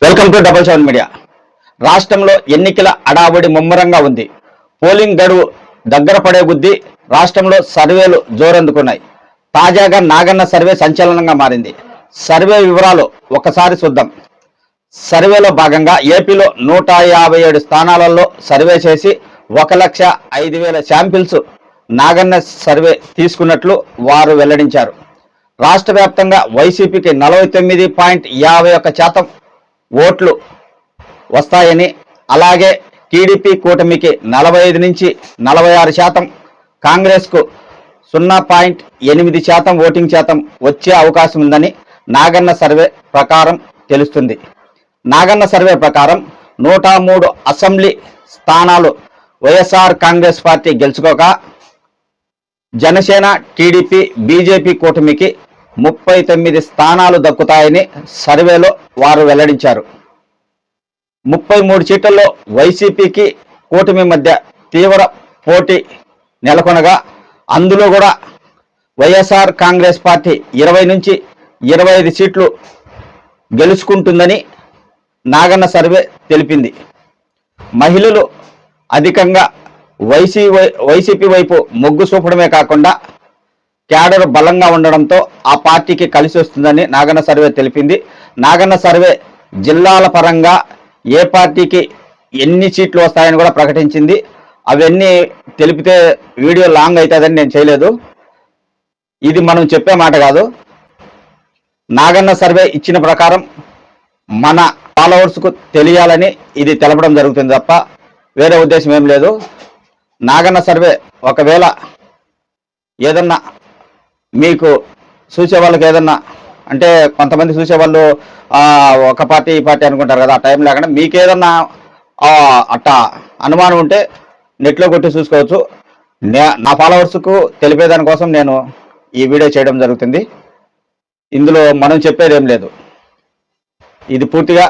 Welcome to double seven media. రాష్ట్రంలో ఎన్నికల అడావుడి ముమ్మరంగా ఉంది. పోలింగ్ గడువు దగ్గర పడే కొద్దీ రాష్ట్రంలో సర్వేలు జోరందుకున్నాయి. తాజాగా నాగన్న సర్వే సంచలనంగా మారింది. సర్వే వివరాలు ఒకసారి చూద్దాం. సర్వేలో భాగంగా ఏపీలో 157 స్థానాలలో సర్వే చేసి 1,05,000 శాంపిల్స్ నాగన్న సర్వే తీసుకున్నట్లు వారు వెల్లడించారు. రాష్ట్ర వ్యాప్తంగా వైసీపీకి 49.51% ఓట్లు వస్తాయని, అలాగే టీడీపీ కూటమికి 45 నుంచి 46%, కాంగ్రెస్కు 0.8% ఓటింగ్ శాతం వచ్చే అవకాశం ఉందని నాగన్న సర్వే ప్రకారం తెలుస్తుంది. నాగన్న సర్వే ప్రకారం 103 అసెంబ్లీ స్థానాలు వైఎస్ఆర్ కాంగ్రెస్ పార్టీ గెలుచుకోక, జనసేన, టీడీపీ, బీజేపీ కూటమికి 39 స్థానాలు దక్కుతాయని సర్వేలో వారు వెల్లడించారు. 33 సీట్లలో వైసీపీకి కూటమి మధ్య తీవ్ర పోటీ నెలకొనగా, అందులో కూడా వైఎస్ఆర్ కాంగ్రెస్ పార్టీ 20 నుంచి 25 సీట్లు గెలుచుకుంటుందని నాగన్న సర్వే తెలిపింది. మహిళలు అధికంగా వైసీపీ వైపు మొగ్గు చూపడమే కాకుండా క్యాడర్ బలంగా ఉండడంతో ఆ పార్టీకి కలిసి వస్తుందని నాగన్న సర్వే తెలిపింది. నాగన్న సర్వే జిల్లాల పరంగా ఏ పార్టీకి ఎన్ని సీట్లు వస్తాయని కూడా ప్రకటించింది. అవన్నీ తెలిపితే వీడియో లాంగ్ అవుతుందని నేను చేయలేదు. ఇది మనం చెప్పే మాట కాదు. నాగన్న సర్వే ఇచ్చిన ప్రకారం మన ఫాలోవర్స్కు తెలియాలని ఇది తెలపడం జరుగుతుంది తప్ప వేరే ఉద్దేశం ఏం లేదు. నాగన్న సర్వే ఒకవేళ ఏదన్నా మీకు చూసే వాళ్ళకి ఏదన్నా అంటే, కొంతమంది చూసేవాళ్ళు ఒక పార్టీ ఈ పార్టీ అనుకుంటారు కదా, ఆ టైం లేకుండా మీకు ఏదన్నా అట్టా అనుమానం ఉంటే నెట్లో కొట్టి చూసుకోవచ్చు. నా ఫాలోవర్స్కు తెలిపేదానికోసం నేను ఈ వీడియో చేయడం జరుగుతుంది. ఇందులో మనం చెప్పేది ఏం లేదు. ఇది పూర్తిగా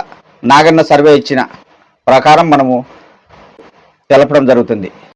నాగన్న సర్వే ఇచ్చిన ప్రకారం మనము తెలపడం జరుగుతుంది.